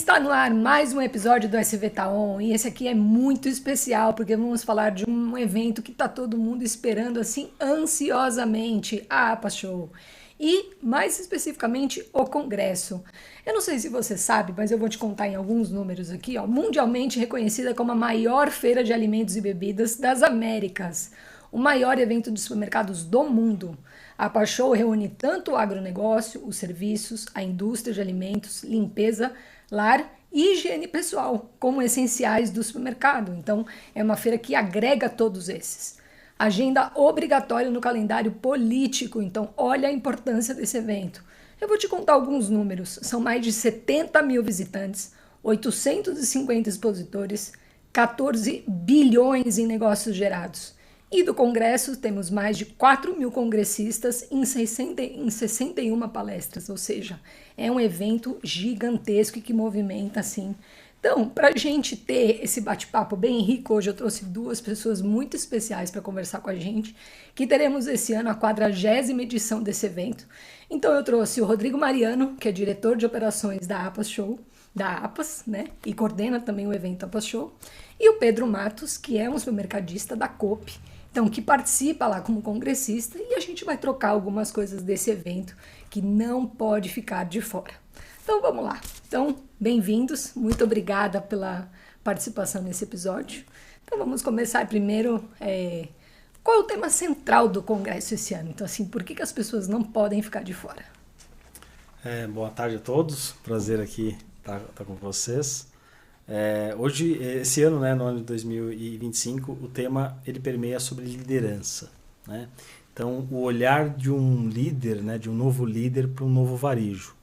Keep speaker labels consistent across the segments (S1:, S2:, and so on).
S1: Está no ar mais um episódio do SV Taon e esse aqui é muito especial porque vamos falar de um evento que está todo mundo esperando assim ansiosamente, a APA Show e mais especificamente o Congresso. Eu não sei se você sabe, mas eu vou te contar em alguns números aqui, ó, mundialmente reconhecida como a maior feira de alimentos e bebidas das Américas, o maior evento de supermercados do mundo. A APA Show reúne tanto o agronegócio, os serviços, a indústria de alimentos, limpeza, lar e higiene pessoal, como essenciais do supermercado. Então, é uma feira que agrega todos esses. Agenda obrigatória no calendário político. Então, olha a importância desse evento. Eu vou te contar alguns números. São mais de 70 mil visitantes, 850 expositores, 14 bilhões em negócios gerados. E do Congresso temos mais de 4 mil congressistas em 61 palestras, ou seja, é um evento gigantesco e que movimenta assim. Então, para a gente ter esse bate-papo bem rico, hoje eu trouxe duas pessoas muito especiais para conversar com a gente, que teremos esse ano a 40ª edição desse evento. Então eu trouxe o Rodrigo Mariano, que é diretor de operações da APAS Show, da APAS, né, e coordena também o evento APAS Show, e o Pedro Matos, que é um supermercadista da Coop, então, que participa lá como congressista, e a gente vai trocar algumas coisas desse evento que não pode ficar de fora. Então, vamos lá. Então, bem-vindos. Muito obrigada pela participação nesse episódio. Então, vamos começar primeiro. Qual é o tema central do Congresso esse ano? Então, assim, por que as pessoas não podem ficar de fora?
S2: Boa tarde a todos. Prazer aqui estar com vocês. Hoje, esse ano, né, no ano de 2025, o tema ele permeia sobre liderança, né? Então, o olhar de um líder, né, de um novo líder para um novo varejo,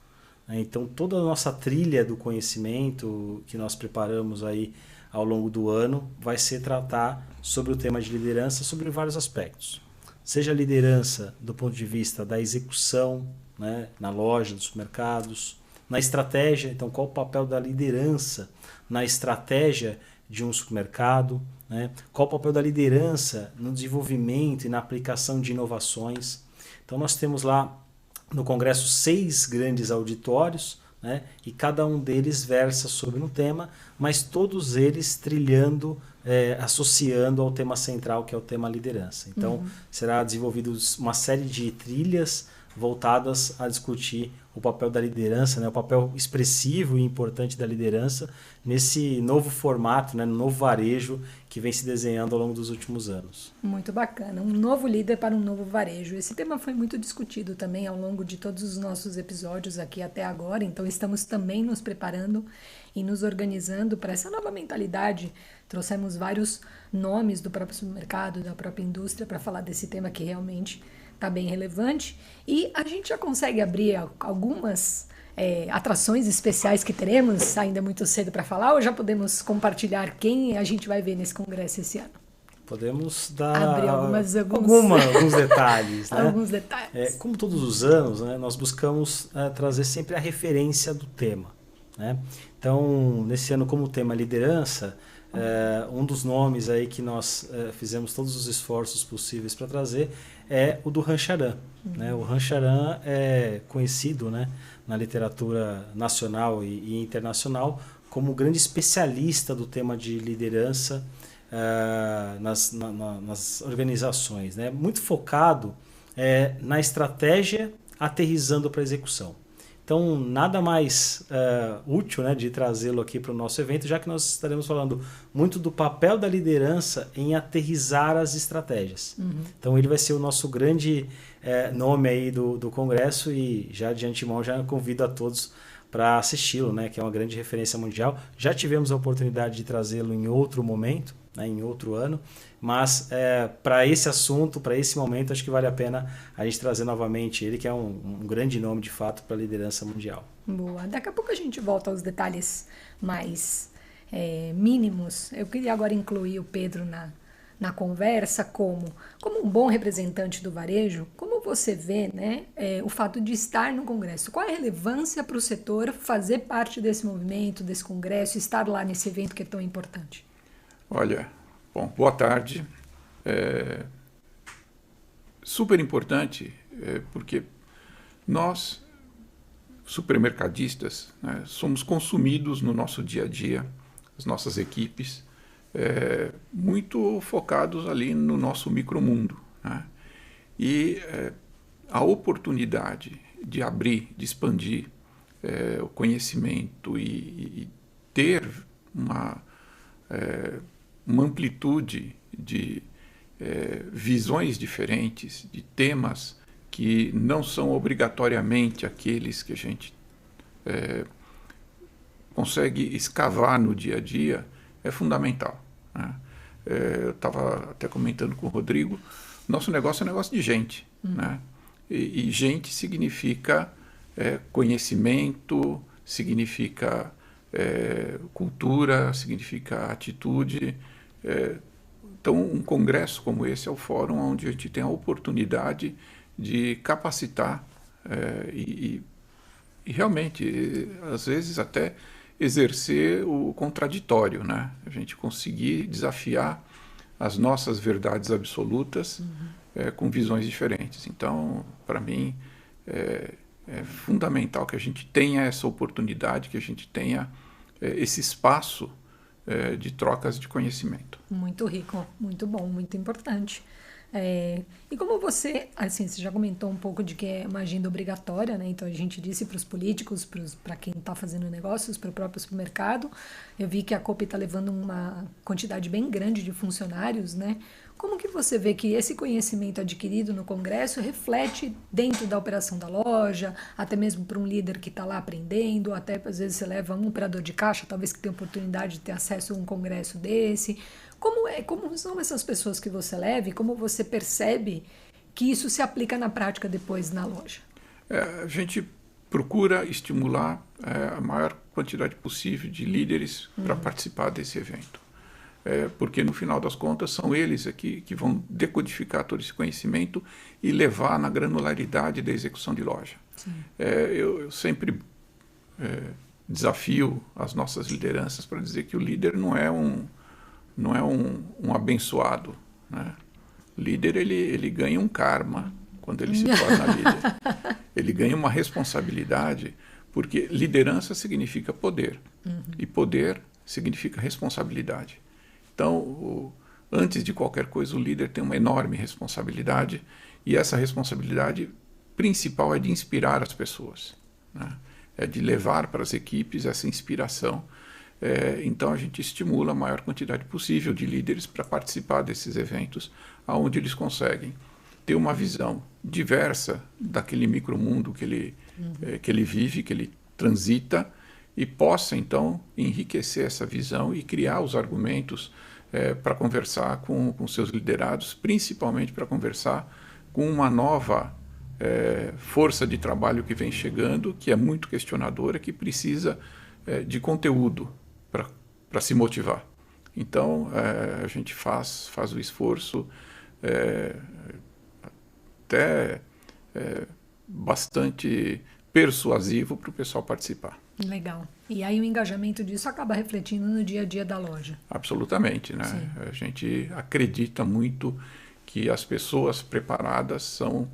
S2: né? Então, toda a nossa trilha do conhecimento que nós preparamos aí ao longo do ano vai ser tratar sobre o tema de liderança sobre vários aspectos. Seja a liderança do ponto de vista da execução, né, na loja, dos supermercados, na estratégia, então qual o papel da liderança na estratégia de um supermercado, né? Qual o papel da liderança no desenvolvimento e na aplicação de inovações. Então nós temos lá no Congresso 6 grandes auditórios, né? E cada um deles versa sobre um tema, mas todos eles trilhando, associando ao tema central, que é o tema liderança. Então será desenvolvido uma série de trilhas voltadas a discutir o papel da liderança, né, o papel expressivo e importante da liderança nesse novo formato, né, no novo varejo que vem se desenhando ao longo dos últimos anos.
S1: Muito bacana, um novo líder para um novo varejo. Esse tema foi muito discutido também ao longo de todos os nossos episódios aqui até agora, então estamos também nos preparando e nos organizando para essa nova mentalidade. Trouxemos vários nomes do próprio supermercado, da própria indústria para falar desse tema que realmente está bem relevante, e a gente já consegue abrir algumas atrações especiais que teremos, ainda muito cedo para falar, ou já podemos compartilhar quem a gente vai ver nesse congresso esse ano?
S2: Podemos dar
S1: abrir alguns
S2: detalhes. Né?
S1: Alguns detalhes.
S2: Como todos os anos, né, nós buscamos trazer sempre a referência do tema. Né? Então, nesse ano, como o tema é liderança, um dos nomes aí que nós fizemos todos os esforços possíveis para trazer é o do Rancharan. Né? O Rancharan é conhecido, né, na literatura nacional e internacional como o grande especialista do tema de liderança nas organizações. Né? Muito focado na estratégia aterrissando para a execução. Então, nada mais útil, né, de trazê-lo aqui para o nosso evento, já que nós estaremos falando muito do papel da liderança em aterrissar as estratégias. Então, ele vai ser o nosso grande nome aí do Congresso e já de antemão já convido a todos para assisti-lo, né, que é uma grande referência mundial. Já tivemos a oportunidade de trazê-lo em outro momento, né, em outro ano, mas para esse assunto, para esse momento, acho que vale a pena a gente trazer novamente ele, que é um grande nome de fato para a liderança mundial.
S1: Boa, daqui a pouco a gente volta aos detalhes mais mínimos. Eu queria agora incluir o Pedro na conversa como um bom representante do varejo. Como você vê, né, o fato de estar no Congresso? Qual é a relevância para o setor fazer parte desse movimento, desse Congresso, estar lá nesse evento que é tão importante?
S3: Olha, bom, boa tarde. Super importante, porque nós supermercadistas, né, somos consumidos no nosso dia a dia, as nossas equipes, muito focados ali no nosso micromundo, né? E a oportunidade de abrir, de expandir o conhecimento e ter uma amplitude de visões diferentes, de temas que não são obrigatoriamente aqueles que a gente consegue escavar no dia a dia, é fundamental, né? Eu estava até comentando com o Rodrigo, nosso negócio é um negócio de gente, né? E gente significa conhecimento, significa cultura, significa atitude. Então, um congresso como esse é o fórum onde a gente tem a oportunidade de capacitar e realmente, às vezes, até exercer o contraditório, né? A gente conseguir desafiar as nossas verdades absolutas com visões diferentes. Então, para mim, é fundamental que a gente tenha essa oportunidade, que a gente tenha esse espaço de trocas de conhecimento.
S1: Muito rico, muito bom, muito importante. E como você já comentou um pouco de que é uma agenda obrigatória, né? Então a gente disse para os políticos, para quem está fazendo negócios, para o próprio supermercado. Eu vi que a Coop está levando uma quantidade bem grande de funcionários, né? Como que você vê que esse conhecimento adquirido no congresso reflete dentro da operação da loja, até mesmo para um líder que está lá aprendendo, até às vezes você leva um operador de caixa, talvez que tenha oportunidade de ter acesso a um congresso desse. Como são essas pessoas que você leva e como você percebe que isso se aplica na prática depois na loja?
S3: A gente procura estimular a maior quantidade possível de líderes para participar desse evento. Porque, no final das contas, são eles aqui que vão decodificar todo esse conhecimento e levar na granularidade da execução de loja. Eu sempre desafio as nossas lideranças para dizer que o líder não é um abençoado, né? O líder ele ganha um karma quando ele se torna líder. Ele ganha uma responsabilidade, porque liderança significa poder, e poder significa responsabilidade. Então, antes de qualquer coisa, o líder tem uma enorme responsabilidade, e essa responsabilidade principal é de inspirar as pessoas, né? É de levar para as equipes essa inspiração. Então, a gente estimula a maior quantidade possível de líderes para participar desses eventos, onde eles conseguem ter uma visão diversa daquele micromundo que ele vive, que ele transita, e possa, então, enriquecer essa visão e criar os argumentos para conversar com seus liderados, principalmente para conversar com uma nova força de trabalho que vem chegando, que é muito questionadora, que precisa de conteúdo para se motivar. Então, a gente faz o esforço até bastante persuasivo para o pessoal participar.
S1: Legal. E aí o engajamento disso acaba refletindo no dia a dia da loja.
S3: Absolutamente, né? Sim. A gente acredita muito que as pessoas preparadas são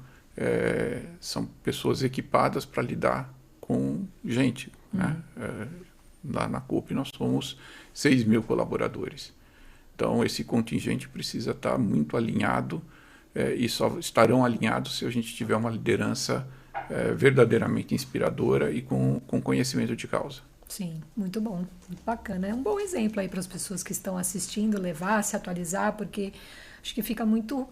S3: pessoas equipadas para lidar com gente, né? Lá na Coop nós somos 6.000 colaboradores. Então esse contingente precisa estar muito alinhado, e só estarão alinhados se a gente tiver uma liderança verdadeiramente inspiradora e com conhecimento de causa.
S1: Sim, muito bom, muito bacana. É um bom exemplo aí para as pessoas que estão assistindo, levar, se atualizar, porque acho que fica muito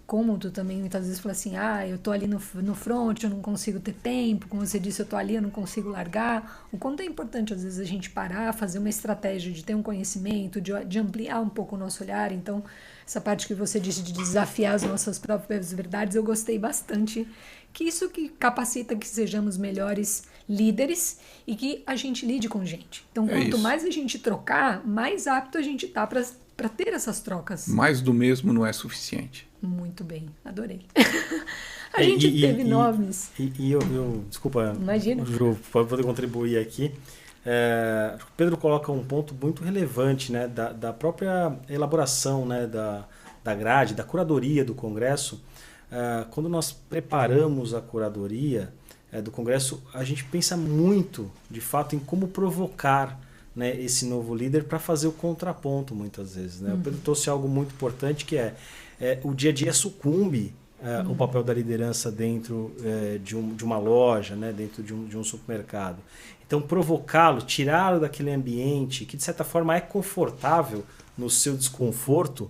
S1: cômodo também, muitas vezes, falar assim, eu tô ali no front, eu não consigo ter tempo, como você disse, eu tô ali, eu não consigo largar. O quanto é importante, às vezes, a gente parar, fazer uma estratégia de ter um conhecimento, de ampliar um pouco o nosso olhar. Então, essa parte que você disse de desafiar as nossas próprias verdades, eu gostei bastante, que isso que capacita que sejamos melhores líderes e que a gente lide com gente. Então, quanto mais a gente trocar, mais apto a gente tá para ter essas trocas.
S3: Mais do mesmo não é suficiente.
S1: Muito bem, adorei. A gente teve nomes.
S2: Desculpa,
S1: imagina,
S2: Ju, para poder contribuir aqui. O Pedro coloca um ponto muito relevante, né, da própria elaboração, né, da grade, da curadoria do Congresso. Quando nós preparamos a curadoria, do Congresso, a gente pensa muito, de fato, em como provocar, né, esse novo líder para fazer o contraponto, muitas vezes. Né? O Pedro trouxe algo muito importante, que o dia a dia sucumbe o papel da liderança dentro de uma loja, né, dentro de um supermercado. Então, provocá-lo, tirá-lo daquele ambiente que, de certa forma, é confortável no seu desconforto,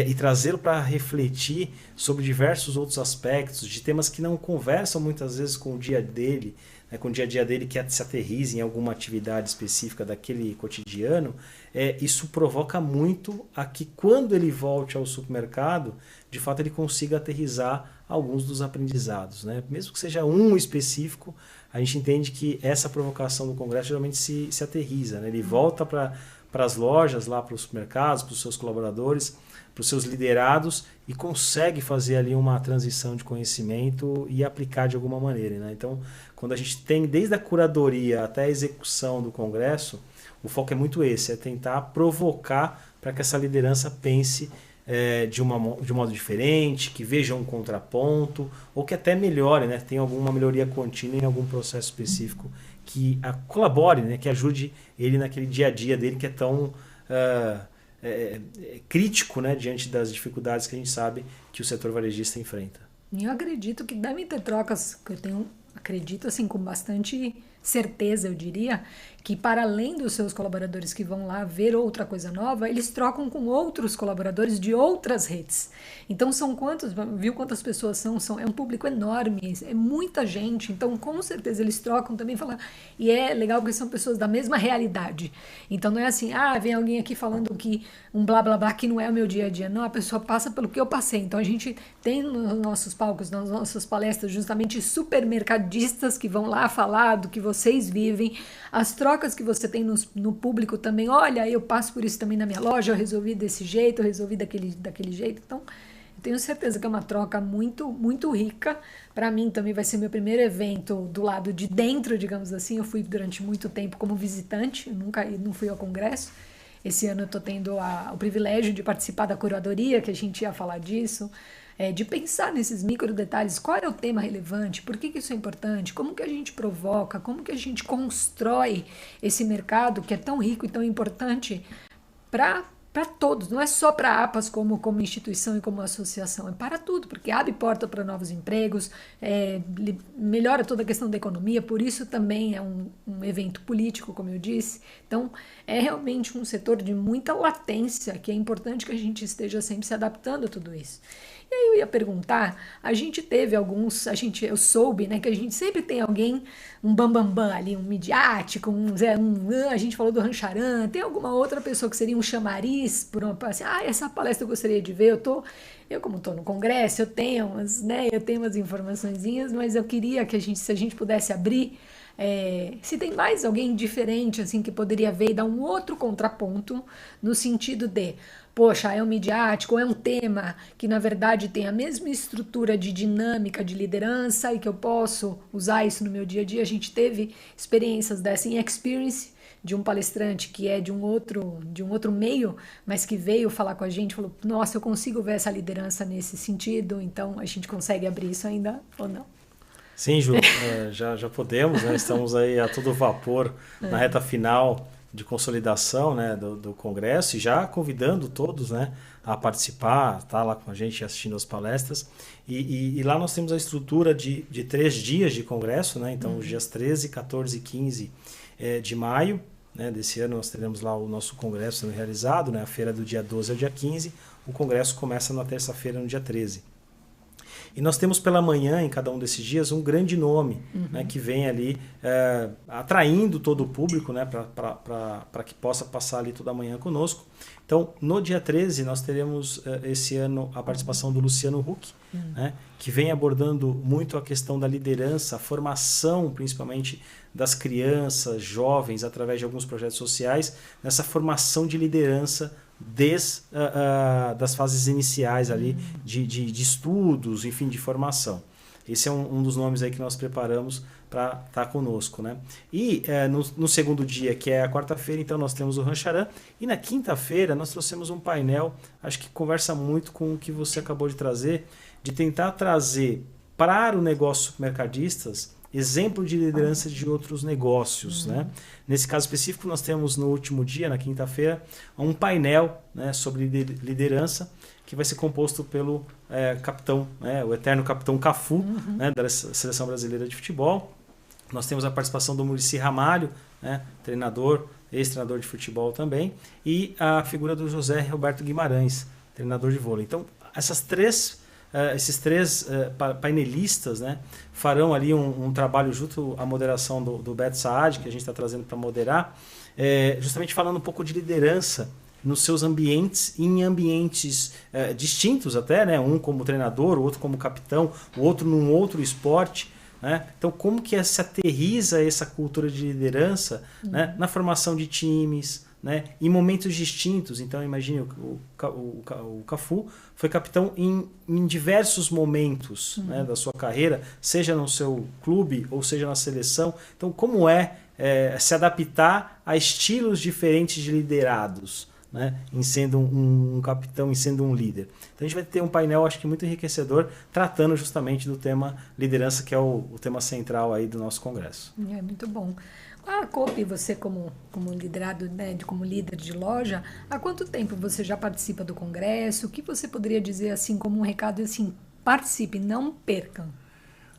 S2: e trazê-lo para refletir sobre diversos outros aspectos, de temas que não conversam muitas vezes com o dia dele, né, com o dia a dia dele, que se aterriza em alguma atividade específica daquele cotidiano. Isso provoca muito a que, quando ele volte ao supermercado, de fato ele consiga aterrizar alguns dos aprendizados, né? Mesmo que seja um específico, a gente entende que essa provocação do Congresso geralmente se aterriza, né? Ele volta para as lojas, lá para os supermercados, para os seus colaboradores, para os seus liderados, e consegue fazer ali uma transição de conhecimento e aplicar de alguma maneira, né? Então, quando a gente tem desde a curadoria até a execução do Congresso, o foco é muito esse, é tentar provocar para que essa liderança pense de um modo diferente, que veja um contraponto, ou que até melhore, né? Tenha alguma melhoria contínua em algum processo específico que colabore, né? Que ajude ele naquele dia a dia dele, que é tão crítico, né? Diante das dificuldades que a gente sabe que o setor varejista enfrenta.
S1: Eu acredito que devem ter trocas, que eu acredito assim, com bastante certeza, eu diria, que para além dos seus colaboradores que vão lá ver outra coisa nova, eles trocam com outros colaboradores de outras redes. Então são viu quantas pessoas são? É um público enorme, é muita gente, então com certeza eles trocam também, e é legal porque são pessoas da mesma realidade. Então não é assim, vem alguém aqui falando que um blá blá blá que não é o meu dia a dia. Não, a pessoa passa pelo que eu passei. Então a gente tem nos nossos palcos, nas nossas palestras, justamente supermercadistas que vão lá falar do que vocês vivem, as trocas que você tem no público também. Olha, eu passo por isso também na minha loja, eu resolvi desse jeito, eu resolvi daquele jeito. Então, eu tenho certeza que é uma troca muito, muito rica. Para mim também vai ser meu primeiro evento do lado de dentro, digamos assim. Eu fui durante muito tempo como visitante, eu não fui ao congresso. Esse ano eu estou tendo o privilégio de participar da curadoria, que a gente ia falar disso, de pensar nesses micro detalhes, qual é o tema relevante, por que isso é importante, como que a gente provoca, como que a gente constrói esse mercado que é tão rico e tão importante para todos, não é só para a APAS como instituição e como associação, é para tudo, porque abre porta para novos empregos, melhora toda a questão da economia, por isso também é um evento político, como eu disse. Então, é realmente um setor de muita latência, que é importante que a gente esteja sempre se adaptando a tudo isso. E aí eu ia perguntar, a gente teve eu soube, né, que a gente sempre tem alguém, um bambambam ali, um midiático, a gente falou do Rancharan, tem alguma outra pessoa que seria um chamariz, assim, essa palestra eu gostaria de ver, eu como estou no congresso, eu tenho umas informaçõezinhas, mas eu queria que se a gente pudesse abrir, se tem mais alguém diferente, assim, que poderia ver e dar um outro contraponto, no sentido de, poxa, é um midiático, é um tema que na verdade tem a mesma estrutura de dinâmica de liderança e que eu posso usar isso no meu dia a dia. A gente teve experiências dessa em Experience, de um palestrante que é de um outro meio, mas que veio falar com a gente, falou, nossa, eu consigo ver essa liderança nesse sentido, então a gente consegue abrir isso ainda ou não?
S2: Sim, Ju, já podemos, né? Estamos aí a todo vapor na reta final de consolidação, né, do Congresso, e já convidando todos, né, a participar, tá lá com a gente assistindo as palestras. E lá nós temos a estrutura de 3 dias de Congresso, né? Então, os dias 13, 14 e 15 de maio, né, desse ano nós teremos lá o nosso Congresso sendo realizado, né, a feira do dia 12 ao dia 15, o Congresso começa na terça-feira, no dia 13. E nós temos pela manhã, em cada um desses dias, um grande nome, né, que vem ali atraindo todo o público, né, para que possa passar ali toda a manhã conosco. Então, no dia 13, nós teremos esse ano a participação do Luciano Huck, né, que vem abordando muito a questão da liderança, a formação, principalmente das crianças, jovens, através de alguns projetos sociais, nessa formação de liderança desde das fases iniciais ali de estudos, enfim, de formação. Esse é um dos nomes aí que nós preparamos para estar conosco, né? E no segundo dia, que é a quarta-feira, então nós temos o Rancharan, e na quinta-feira nós trouxemos um painel, acho que conversa muito com o que você acabou de trazer, de tentar trazer para o negócio supermercadistas exemplo de liderança de outros negócios. Né? Nesse caso específico, nós temos no último dia, na quinta-feira, um painel, né, sobre liderança, que vai ser composto pelo capitão, né, o eterno capitão Cafu, né, da Seleção Brasileira de Futebol. Nós temos a participação do Muricy Ramalho, né, treinador, ex-treinador de futebol também, e a figura do José Roberto Guimarães, treinador de vôlei. Então, esses três painelistas, né, farão ali um trabalho junto à moderação do Beto Saad, que a gente está trazendo para moderar, justamente falando um pouco de liderança nos seus ambientes, em ambientes distintos até, né, um como treinador, o outro como capitão, o outro num outro esporte. Né? Então, como que se aterriza essa cultura de liderança, né, na formação de times, né, em momentos distintos? Então, imagine o Cafu foi capitão em diversos momentos, né, da sua carreira, seja no seu clube ou seja na seleção. Então, como se adaptar a estilos diferentes de liderados, né, em sendo um capitão, em sendo um líder. Então a gente vai ter um painel, acho que muito enriquecedor, tratando justamente do tema liderança, que é o tema central aí do nosso congresso.
S1: É muito bom. A Coop, você como liderado, né, como líder de loja, há quanto tempo você já participa do congresso? O que você poderia dizer assim como um recado assim, participe, não percam?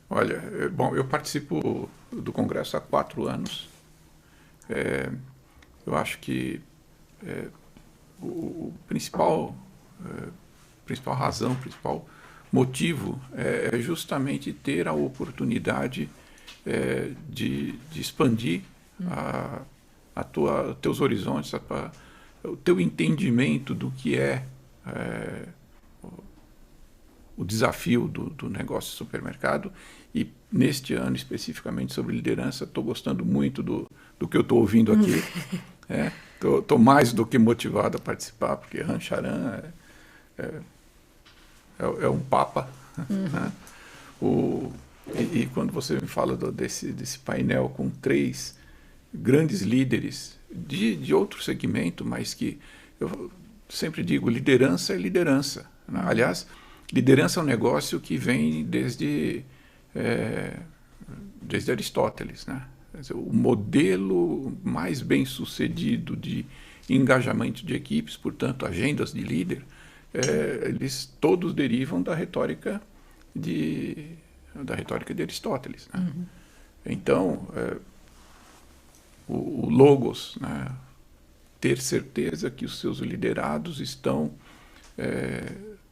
S3: Olha, bom, eu participo do congresso há 4 anos. Eu acho que o principal razão, o principal motivo é justamente ter a oportunidade de expandir teus horizontes, o teu entendimento do que é o desafio do negócio de supermercado. E neste ano especificamente sobre liderança, estou gostando muito do que eu estou ouvindo aqui. Estou mais do que motivado a participar, porque Rancharan é um papa. Né? E quando você me fala desse painel com 3 grandes líderes de outro segmento, mas que eu sempre digo, liderança é liderança. Né? Aliás, liderança é um negócio que vem desde Aristóteles, né? O modelo mais bem sucedido de engajamento de equipes, portanto, agendas de líder, eles todos derivam da retórica de Aristóteles. Né? Então, o logos, né? Ter certeza que os seus liderados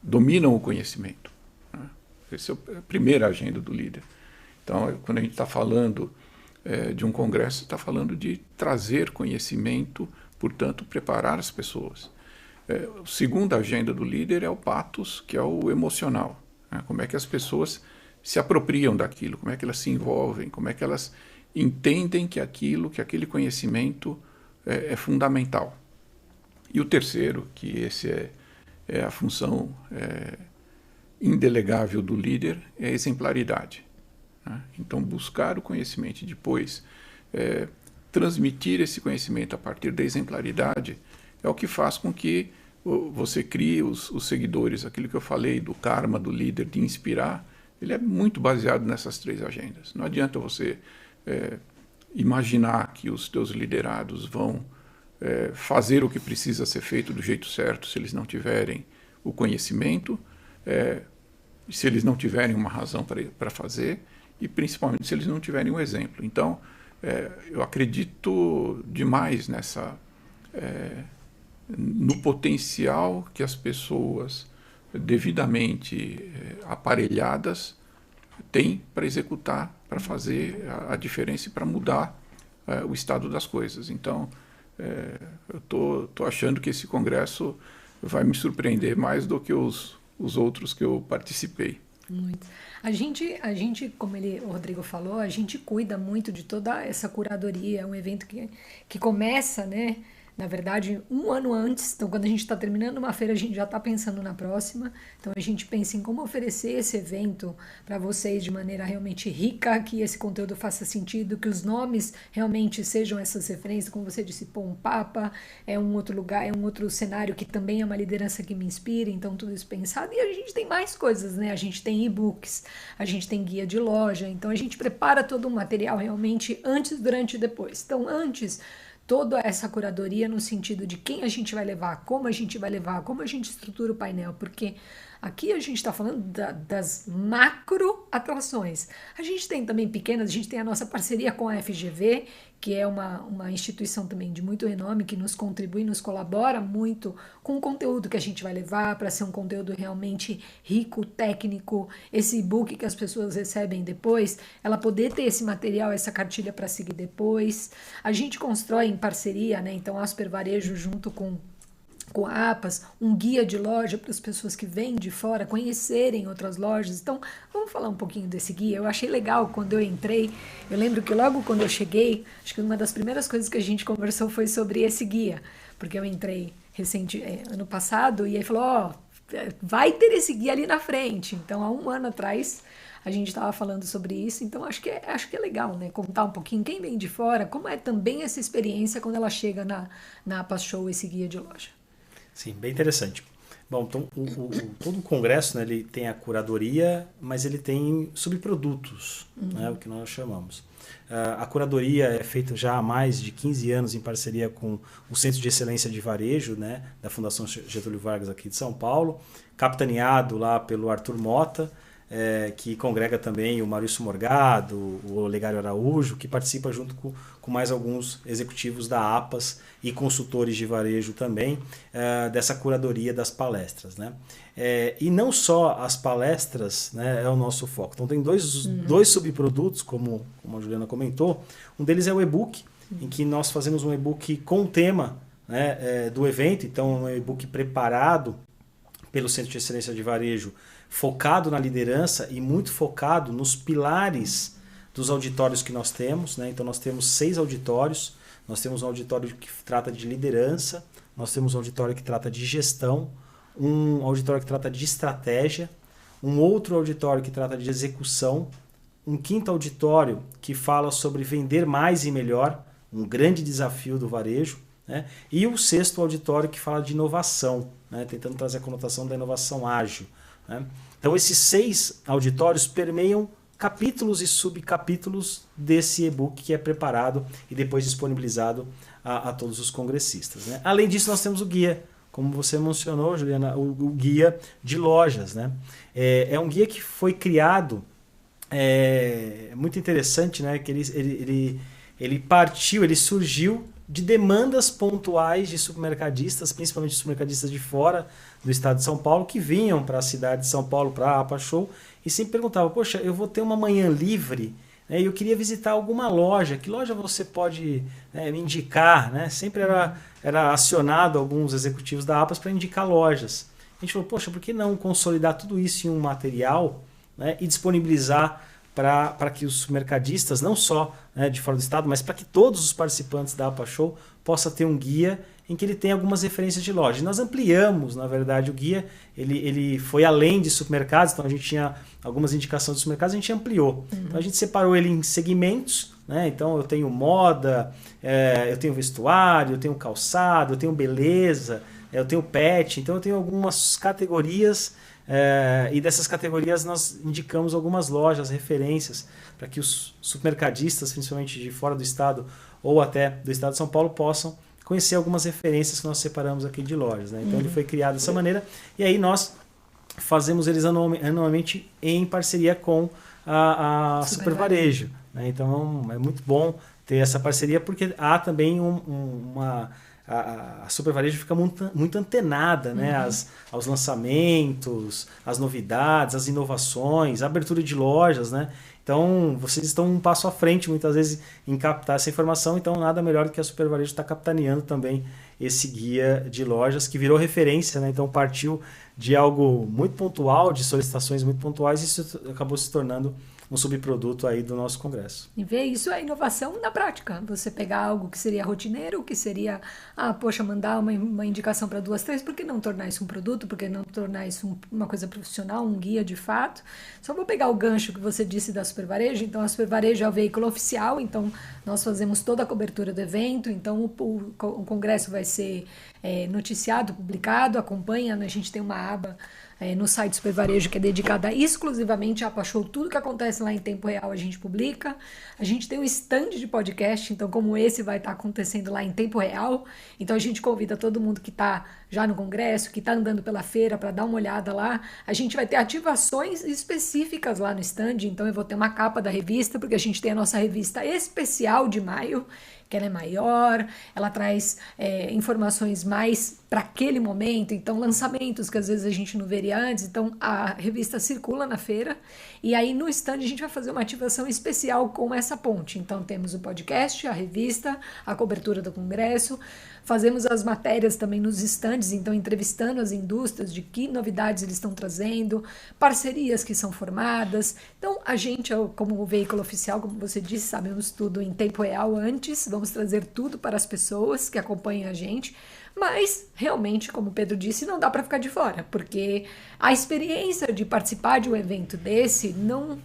S3: dominam o conhecimento. Né? Essa é a primeira agenda do líder. Então, quando a gente está falando de um congresso, está falando de trazer conhecimento, portanto, preparar as pessoas. A segunda agenda do líder é o pathos, que é o emocional. Né? Como é que as pessoas se apropriam daquilo, como é que elas se envolvem, como é que elas entendem que aquele conhecimento é fundamental. E o terceiro, que esse é a função indelegável do líder, é a exemplaridade. Então, buscar o conhecimento e depois transmitir esse conhecimento a partir da exemplaridade é o que faz com que você crie os seguidores. Aquilo que eu falei do karma do líder, de inspirar, ele é muito baseado nessas 3 agendas. Não adianta você imaginar que os teus liderados vão fazer o que precisa ser feito do jeito certo se eles não tiverem o conhecimento, se eles não tiverem uma razão para fazer, e principalmente se eles não tiverem um exemplo. Então, eu acredito demais no potencial que as pessoas devidamente aparelhadas têm para executar, para fazer a diferença e para mudar o estado das coisas. Então, eu tô achando que esse congresso vai me surpreender mais do que os outros que eu participei.
S1: Muito. A gente, como o Rodrigo falou, a gente cuida muito de toda essa curadoria. É um evento que começa, né, na verdade, um ano antes. Então, quando a gente está terminando uma feira, a gente já está pensando na próxima. Então, a gente pensa em como oferecer esse evento para vocês de maneira realmente rica, que esse conteúdo faça sentido, que os nomes realmente sejam essas referências. Como você disse, pô, um Papa é um outro lugar, é um outro cenário que também é uma liderança que me inspira. Então, tudo isso pensado. E a gente tem mais coisas, né? A gente tem e-books, a gente tem guia de loja. Então, a gente prepara todo o material realmente antes, durante e depois. Então, antes, toda essa curadoria no sentido de quem a gente vai levar, como a gente vai levar, como a gente estrutura o painel, porque aqui a gente está falando das macro atrações. A gente tem também pequenas, a gente tem a nossa parceria com a FGV, que é uma instituição também de muito renome, que nos contribui, nos colabora muito com o conteúdo que a gente vai levar, para ser um conteúdo realmente rico, técnico, esse e-book que as pessoas recebem depois, ela poder ter esse material, essa cartilha para seguir depois. A gente constrói em parceria, né? Então a Super Varejo junto com a APAS, um guia de loja para as pessoas que vêm de fora conhecerem outras lojas. Então, vamos falar um pouquinho desse guia. Eu achei legal quando eu entrei. Eu lembro que logo quando eu cheguei, acho que uma das primeiras coisas que a gente conversou foi sobre esse guia, porque eu entrei ano passado e aí falou, ó, vai ter esse guia ali na frente. Então, há um ano atrás, a gente estava falando sobre isso, então acho que é legal, né? Contar um pouquinho quem vem de fora, como é também essa experiência quando ela chega na APAS Show, esse guia de loja.
S2: Sim, bem interessante. Bom, então todo o congresso, né, ele tem a curadoria, mas ele tem subprodutos, né, o que nós chamamos. A curadoria é feita já há mais de 15 anos em parceria com o Centro de Excelência de Varejo, né, da Fundação Getúlio Vargas aqui de São Paulo, capitaneado lá pelo Arthur Mota, que congrega também o Maurício Morgado, o Olegário Araújo, que participa junto com mais alguns executivos da APAS e consultores de varejo também, dessa curadoria das palestras, né? E não só as palestras, né, é o nosso foco. Então tem dois subprodutos, como a Juliana comentou. Um deles é o e-book, em que nós fazemos um e-book com o tema, né, do evento. Então um e-book preparado pelo Centro de Excelência de Varejo, focado na liderança e muito focado nos pilares dos auditórios que nós temos, né? Então nós temos 6 auditórios. Nós temos um auditório que trata de liderança, nós temos um auditório que trata de gestão, um auditório que trata de estratégia, um outro auditório que trata de execução, um quinto auditório que fala sobre vender mais e melhor, um grande desafio do varejo, né? E o sexto auditório que fala de inovação, né? Tentando trazer a conotação da inovação ágil, né? Então esses 6 auditórios permeiam capítulos e subcapítulos desse e-book que é preparado e depois disponibilizado a todos os congressistas, né? Além disso, nós temos o guia, como você mencionou, Juliana, o guia de lojas, né? É um guia que foi criado, muito interessante, né? Que ele surgiu de demandas pontuais de supermercadistas, principalmente supermercadistas de fora do estado de São Paulo, que vinham para a cidade de São Paulo, para a APAS Show, e sempre perguntavam, poxa, eu vou ter uma manhã livre, né, e eu queria visitar alguma loja, que loja você pode, né, me indicar? Né? Sempre era acionado alguns executivos da APAS para indicar lojas. A gente falou, poxa, por que não consolidar tudo isso em um material, né, e disponibilizar para que os mercadistas, não só, né, de fora do estado, mas para que todos os participantes da APAS Show possam ter um guia em que ele tem algumas referências de loja. E nós ampliamos, na verdade, o guia, ele foi além de supermercados, então a gente tinha algumas indicações de supermercados, a gente ampliou. Então a gente separou ele em segmentos, né? Então eu tenho moda, eu tenho vestuário, eu tenho calçado, eu tenho beleza, eu tenho pet, então eu tenho algumas categorias. E dessas categorias nós indicamos algumas lojas, referências, para que os supermercadistas, principalmente de fora do estado ou até do estado de São Paulo, possam conhecer algumas referências que nós separamos aqui de lojas, né? Então ele foi criado dessa maneira e aí nós fazemos eles anualmente em parceria com a Super Varejo, né? Então é muito bom ter essa parceria porque há também a Super Varejo fica muito antenada, né, aos lançamentos, às novidades, às inovações, a abertura de lojas, né? Então, vocês estão um passo à frente, muitas vezes, em captar essa informação, então nada melhor do que a Super Varejo estar capitaneando também esse guia de lojas que virou referência, né? Então partiu de algo muito pontual, de solicitações muito pontuais, e isso acabou se tornando um subproduto aí do nosso congresso.
S1: E ver isso é inovação na prática. Você pegar algo que seria rotineiro, que seria, poxa, mandar uma indicação para 2, 3, por que não tornar isso um produto? Por que não tornar isso uma coisa profissional, um guia de fato? Só vou pegar o gancho que você disse da Super Varejo. Então, a Super Varejo é o veículo oficial, então nós fazemos toda a cobertura do evento, então o congresso vai ser noticiado, publicado, acompanha, né? A gente tem uma aba no site Super Varejo que é dedicada exclusivamente a APA Show. Tudo que acontece lá em tempo real a gente publica. A gente tem um stand de podcast, então como esse vai estar acontecendo lá em tempo real, então a gente convida todo mundo que está já no congresso, que está andando pela feira para dar uma olhada lá. A gente vai ter ativações específicas lá no stand, então eu vou ter uma capa da revista, porque a gente tem a nossa revista especial de maio, que ela é maior, ela traz informações mais para aquele momento, então lançamentos que às vezes a gente não veria antes, então a revista circula na feira, e aí no stand a gente vai fazer uma ativação especial com essa ponte. Então temos o podcast, a revista, a cobertura do congresso, fazemos as matérias também nos stands, então entrevistando as indústrias de que novidades eles estão trazendo, parcerias que são formadas. Então a gente, como veículo oficial, como você disse, sabemos tudo em tempo real antes, vamos trazer tudo para as pessoas que acompanham a gente, mas realmente, como o Pedro disse, não dá para ficar de fora, porque a experiência de participar de um evento desse não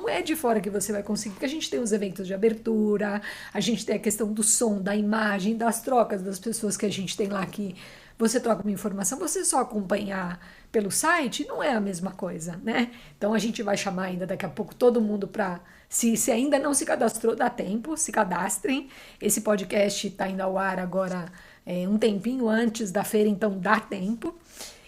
S1: é de fora que você vai conseguir, porque a gente tem os eventos de abertura, a gente tem a questão do som, da imagem, das trocas das pessoas que a gente tem lá, que você troca uma informação, você só acompanhar pelo site não é a mesma coisa, né? Então a gente vai chamar ainda daqui a pouco todo mundo para, se ainda não se cadastrou, dá tempo, se cadastrem. Esse podcast está indo ao ar agora um tempinho antes da feira, então dá tempo.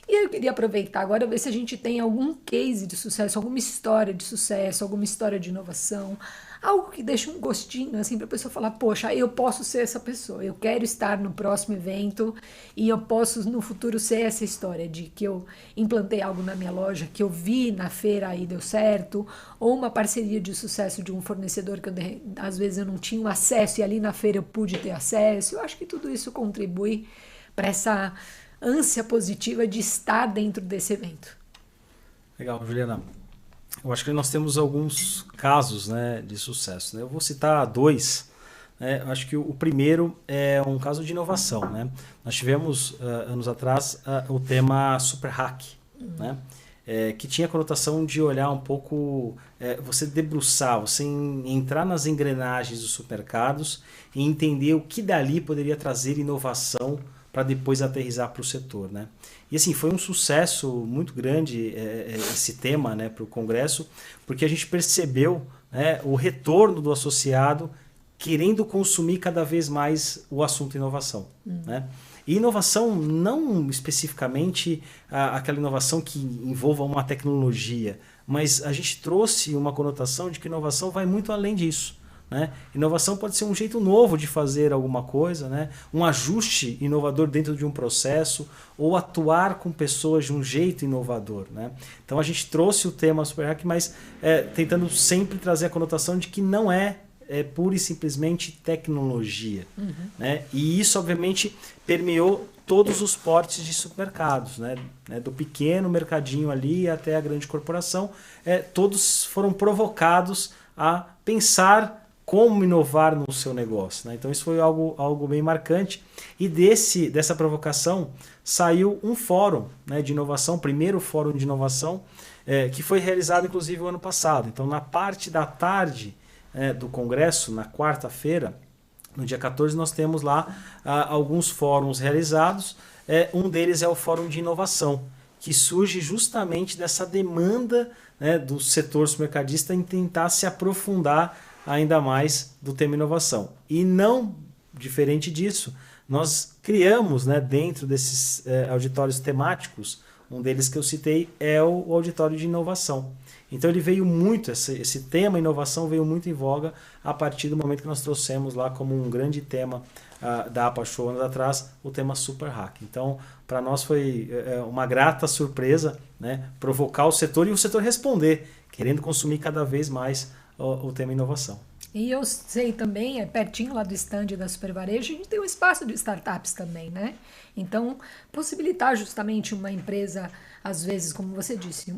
S1: E eu queria aproveitar agora ver se a gente tem algum case de sucesso, alguma história de sucesso, alguma história de inovação, algo que deixa um gostinho assim para a pessoa falar, poxa, eu posso ser essa pessoa, eu quero estar no próximo evento e eu posso no futuro ser essa história de que eu implantei algo na minha loja, que eu vi na feira e deu certo, ou uma parceria de sucesso de um fornecedor que às vezes eu não tinha acesso e ali na feira eu pude ter acesso. Eu acho que tudo isso contribui para essa ânsia positiva de estar dentro desse evento.
S2: Legal, Juliana. Eu acho que nós temos alguns casos, né, de sucesso, né? Eu vou citar 2. Né? Eu acho que o primeiro é um caso de inovação. Né? Nós tivemos, anos atrás, o tema Super Hack, né? Que tinha a conotação de olhar um pouco, você debruçar, você entrar nas engrenagens dos supermercados e entender o que dali poderia trazer inovação para depois aterrissar para o setor, né? E assim, foi um sucesso muito grande esse tema, né, para o Congresso, porque a gente percebeu, né, o retorno do associado querendo consumir cada vez mais o assunto inovação. Né? E inovação não especificamente aquela inovação que envolva uma tecnologia, mas a gente trouxe uma conotação de que inovação vai muito além disso. Né? Inovação pode ser um jeito novo de fazer alguma coisa, né? Um ajuste inovador dentro de um processo, ou atuar com pessoas de um jeito inovador. Né? Então a gente trouxe o tema Super Hack, mas tentando sempre trazer a conotação de que não é pura e simplesmente tecnologia. Né? E isso obviamente permeou todos os portes de supermercados, né? Do pequeno mercadinho ali até a grande corporação, todos foram provocados a pensar como inovar no seu negócio. Né? Então isso foi algo bem marcante. E dessa provocação saiu um fórum, né, de inovação, o primeiro fórum de inovação, que foi realizado inclusive o ano passado. Então na parte da tarde do congresso, na quarta-feira, no dia 14, nós temos lá alguns fóruns realizados. Um deles é o Fórum de Inovação, que surge justamente dessa demanda, né, do setor supermercadista em tentar se aprofundar ainda mais do tema inovação. E não diferente disso, nós criamos, né, dentro desses auditórios temáticos, um deles que eu citei é o auditório de inovação. Então ele veio muito, esse tema inovação veio muito em voga a partir do momento que nós trouxemos lá como um grande tema da APA Show anos atrás, o tema Super Hack. Então para nós foi uma grata surpresa, né, provocar o setor e o setor responder, querendo consumir cada vez mais o tema inovação.
S1: E eu sei também, pertinho lá do stand da Super Varejo, a gente tem um espaço de startups também, né? Então, possibilitar justamente uma empresa, às vezes, como você disse,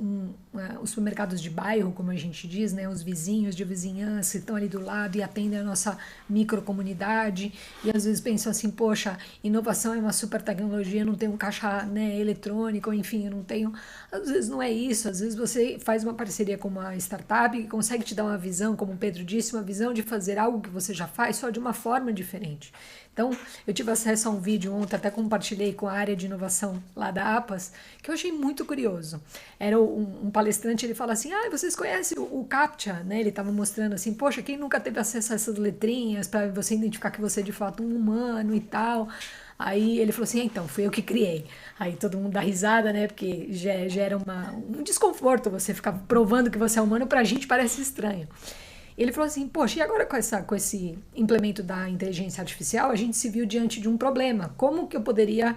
S1: os supermercados de bairro, como a gente diz, né? Os vizinhos de vizinhança que estão ali do lado e atendem a nossa microcomunidade. E às vezes pensam assim, poxa, inovação é uma super tecnologia, eu não tenho um caixa, né, eletrônico, enfim, eu não tenho... Às vezes não é isso, às vezes você faz uma parceria com uma startup que consegue te dar uma visão, como o Pedro disse, uma visão de fazer algo que você já faz, só de uma forma diferente. Então, eu tive acesso a um vídeo ontem, até compartilhei com a área de inovação lá da APAS, que eu achei muito curioso. Era um palestrante, ele fala assim, vocês conhecem o CAPTCHA, né? Ele estava mostrando assim, poxa, quem nunca teve acesso a essas letrinhas para você identificar que você é de fato um humano e tal... Aí ele falou assim, então, fui eu que criei. Aí todo mundo dá risada, né? Porque gera um desconforto você ficar provando que você é humano, pra gente parece estranho. Ele falou assim, poxa, e agora com esse implemento da inteligência artificial, a gente se viu diante de um problema. Como que eu poderia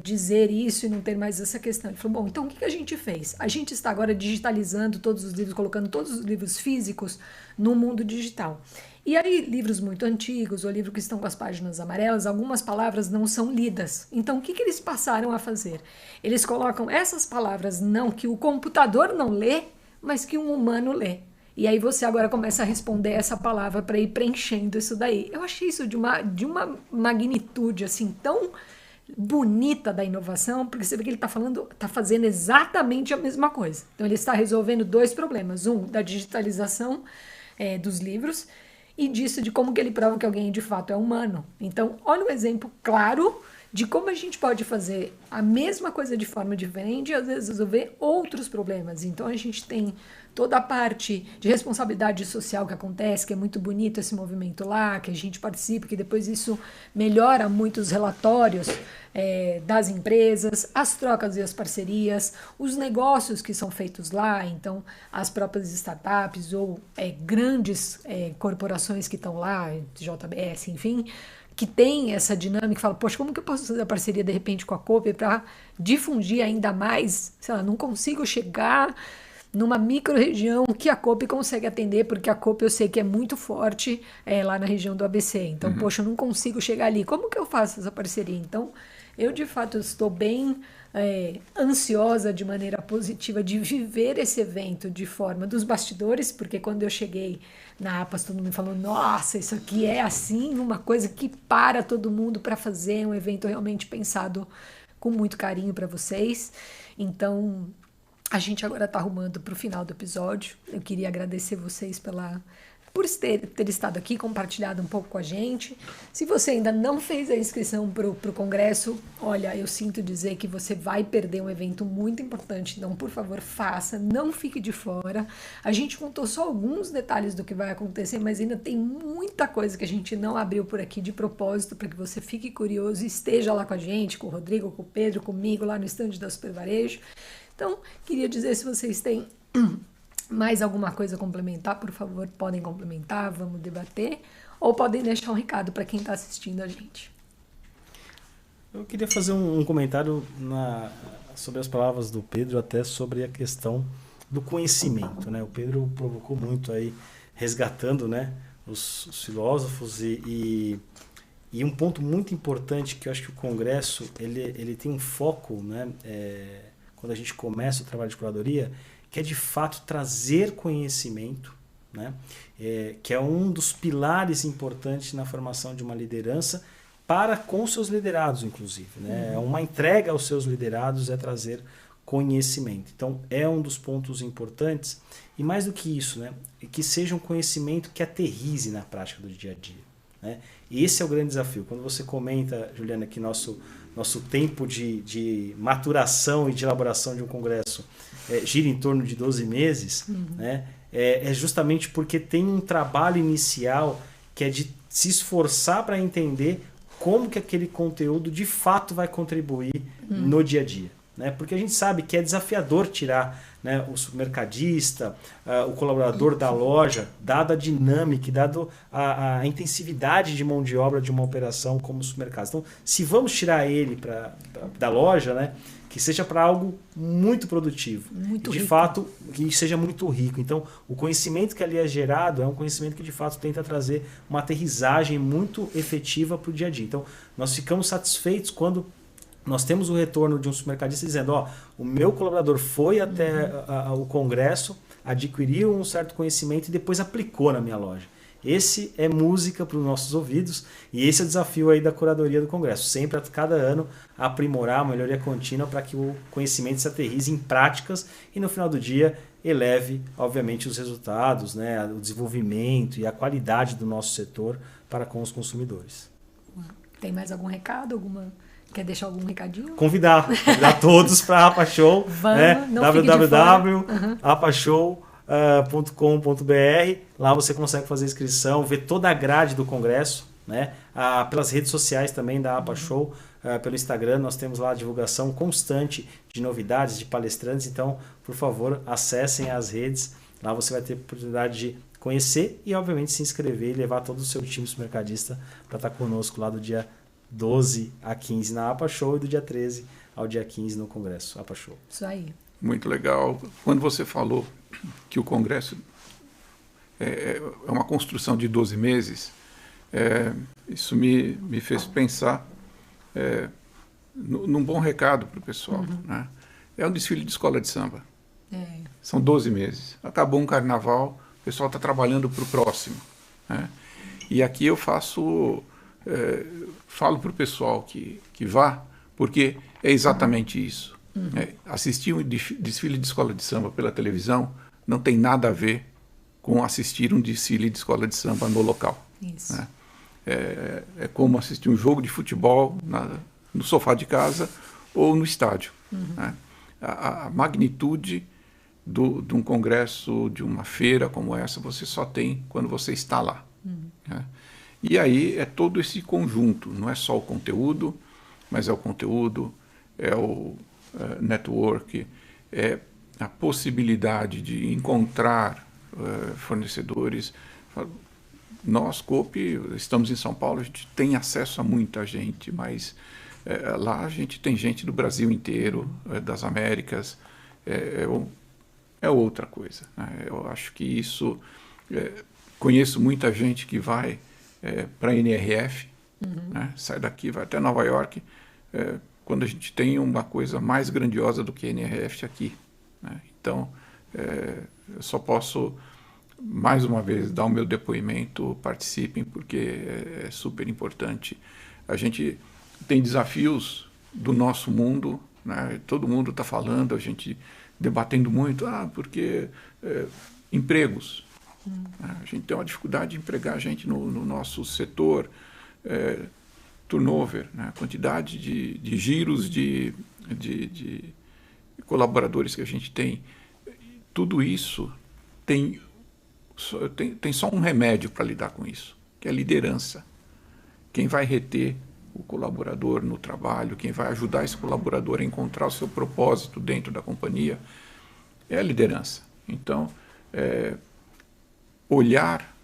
S1: dizer isso e não ter mais essa questão? Ele falou, bom, então o que a gente fez? A gente está agora digitalizando todos os livros, colocando todos os livros físicos no mundo digital. E aí, livros muito antigos, ou livros que estão com as páginas amarelas, algumas palavras não são lidas. Então, o que eles passaram a fazer? Eles colocam essas palavras não que o computador não lê, mas que um humano lê. E aí você agora começa a responder essa palavra para ir preenchendo isso daí. Eu achei isso de uma magnitude assim tão bonita da inovação, porque você vê que ele está fazendo exatamente a mesma coisa. Então, ele está resolvendo dois problemas. Um, da digitalização dos livros, e disso de como que ele prova que alguém de fato é humano. Então, olha um exemplo claro de como a gente pode fazer a mesma coisa de forma diferente e às vezes resolver outros problemas. Então, a gente tem toda a parte de responsabilidade social que acontece, que é muito bonito esse movimento lá, que a gente participa, que depois isso melhora muito os relatórios das empresas, as trocas e as parcerias, os negócios que são feitos lá, então as próprias startups ou grandes corporações que estão lá, JBS, enfim, que tem essa dinâmica, fala, poxa, como que eu posso fazer a parceria de repente com a Coop para difundir ainda mais, sei lá, não consigo chegar numa micro-região que a Coop consegue atender, porque a Coop eu sei que é muito forte lá na região do ABC. Então, poxa, eu não consigo chegar ali. Como que eu faço essa parceria? Então, eu de fato estou bem ansiosa de maneira positiva de viver esse evento de forma dos bastidores, porque quando eu cheguei na APAS, todo mundo falou, nossa, isso aqui é assim, uma coisa que para todo mundo para fazer um evento realmente pensado com muito carinho para vocês. Então, a gente agora está arrumando para o final do episódio. Eu queria agradecer vocês por ter estado aqui, compartilhado um pouco com a gente. Se você ainda não fez a inscrição para o congresso, olha, eu sinto dizer que você vai perder um evento muito importante. Então, por favor, faça, não fique de fora. A gente contou só alguns detalhes do que vai acontecer, mas ainda tem muita coisa que a gente não abriu por aqui de propósito para que você fique curioso e esteja lá com a gente, com o Rodrigo, com o Pedro, comigo, lá no stand da Super Varejo. Então, queria dizer, se vocês têm mais alguma coisa a complementar, por favor, podem complementar, vamos debater, ou podem deixar um recado para quem está assistindo a gente.
S2: Eu queria fazer um comentário sobre as palavras do Pedro, até sobre a questão do conhecimento, né? O Pedro provocou muito aí, resgatando, né, os filósofos e um ponto muito importante que eu acho que o Congresso ele tem um foco, né, quando a gente começa o trabalho de curadoria, que é de fato trazer conhecimento, né? Que é um dos pilares importantes na formação de uma liderança para com seus liderados, inclusive, né? Uma entrega aos seus liderados é trazer conhecimento. Então, é um dos pontos importantes. E mais do que isso, né? Que seja um conhecimento que aterrize na prática do dia a dia, né? E esse é o grande desafio. Quando você comenta, Juliana, que nosso tempo de maturação e de elaboração de um congresso gira em torno de 12 meses, né? É justamente porque tem um trabalho inicial que é de se esforçar para entender como que aquele conteúdo de fato vai contribuir no dia a dia, né? Porque a gente sabe que é desafiador tirar, né, o supermercadista, o colaborador da loja, dada a dinâmica, dado a intensividade de mão de obra de uma operação como o supermercado. Então, se vamos tirar ele da loja, né, que seja para algo muito produtivo,
S1: Muito
S2: de
S1: rico.
S2: fato, que seja muito rico. Então, o conhecimento que ali é gerado é um conhecimento que de fato tenta trazer uma aterrissagem muito efetiva para o dia a dia. Então, nós ficamos satisfeitos quando nós temos o retorno de um supermercadista dizendo, ó, o meu colaborador foi até o congresso, adquiriu um certo conhecimento e depois aplicou na minha loja. Esse é música para os nossos ouvidos e esse é o desafio aí da curadoria do congresso. Sempre, a cada ano, aprimorar a melhoria contínua para que o conhecimento se aterrize em práticas e no final do dia eleve, obviamente, os resultados, né, o desenvolvimento e a qualidade do nosso setor para com os consumidores.
S1: Tem mais algum recado? Quer deixar algum recadinho?
S2: Convidar todos para a APA Show,
S1: Vamos,
S2: né?
S1: não fique de fora.
S2: www.apashow.com.br. Lá você consegue fazer inscrição, ver toda a grade do congresso, né? Pelas redes sociais também da APA Show, pelo Instagram, nós temos lá a divulgação constante de novidades, de palestrantes. Então, por favor, acessem as redes. Lá você vai ter a oportunidade de conhecer e, obviamente, se inscrever e levar todo o seu time supermercadista para estar conosco lá do dia 12 a 15 na APA Show e do dia 13 ao dia 15 no Congresso APA Show.
S1: Isso aí.
S3: Muito legal. Quando você falou que o Congresso é uma construção de 12 meses, isso me fez pensar num bom recado para o pessoal. Né? É um desfile de escola de samba. São 12 meses. Acabou um carnaval, o pessoal está trabalhando para o próximo. Né? E aqui eu falo para o pessoal que vá, porque é exatamente isso. Assistir um desfile de escola de samba pela televisão não tem nada a ver com assistir um desfile de escola de samba no local.
S1: Isso.
S3: Né? É como assistir um jogo de futebol no sofá de casa ou no estádio. Né? A magnitude de um congresso, de uma feira como essa, você só tem quando você está lá. Né? E aí é todo esse conjunto, não é só o conteúdo, mas é o conteúdo, é o network, é a possibilidade de encontrar fornecedores. Nós, Coop, estamos em São Paulo, a gente tem acesso a muita gente, mas lá a gente tem gente do Brasil inteiro, das Américas, é outra coisa. Né? Eu acho que isso... conheço muita gente que vai para a NRF, né? Sai daqui, vai até Nova York, quando a gente tem uma coisa mais grandiosa do que a NRF aqui. Né? Então, eu só posso, mais uma vez, dar o meu depoimento, participem, porque é super importante. A gente tem desafios do nosso mundo, né? Todo mundo está falando, a gente debatendo muito, porque empregos. A gente tem uma dificuldade de empregar gente no nosso setor, turnover, né? Quantidade de giros de colaboradores que a gente tem. Tudo isso tem só um remédio para lidar com isso, que é a liderança. Quem vai reter o colaborador no trabalho, quem vai ajudar esse colaborador a encontrar o seu propósito dentro da companhia, é a liderança. Então, olhar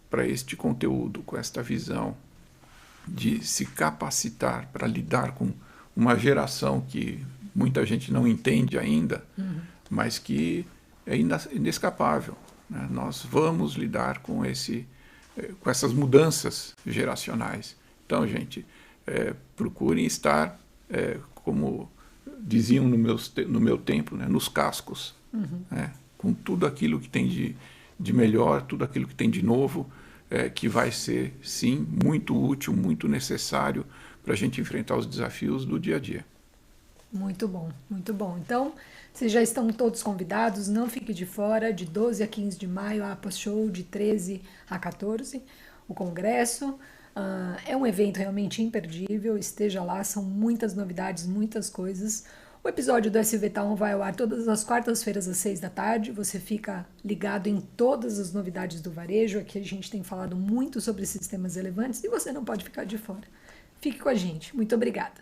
S3: para este conteúdo, com esta visão de se capacitar para lidar com uma geração que muita gente não entende ainda, mas que é inescapável. Né? Nós vamos lidar com essas mudanças geracionais. Então, gente, procurem estar, como diziam no meu tempo, né? Nos cascos, né? Com tudo aquilo que tem de melhor, tudo aquilo que tem de novo, que vai ser, sim, muito útil, muito necessário para a gente enfrentar os desafios do dia a dia.
S1: Muito bom, muito bom. Então, vocês já estão todos convidados, não fique de fora, de 12 a 15 de maio, a APA Show, de 13 a 14, o Congresso. É um evento realmente imperdível, esteja lá, são muitas novidades, muitas coisas. O episódio do SV Town vai ao ar todas as quartas-feiras às 6 da tarde. Você fica ligado em todas as novidades do varejo. Aqui a gente tem falado muito sobre sistemas relevantes e você não pode ficar de fora. Fique com a gente. Muito obrigada.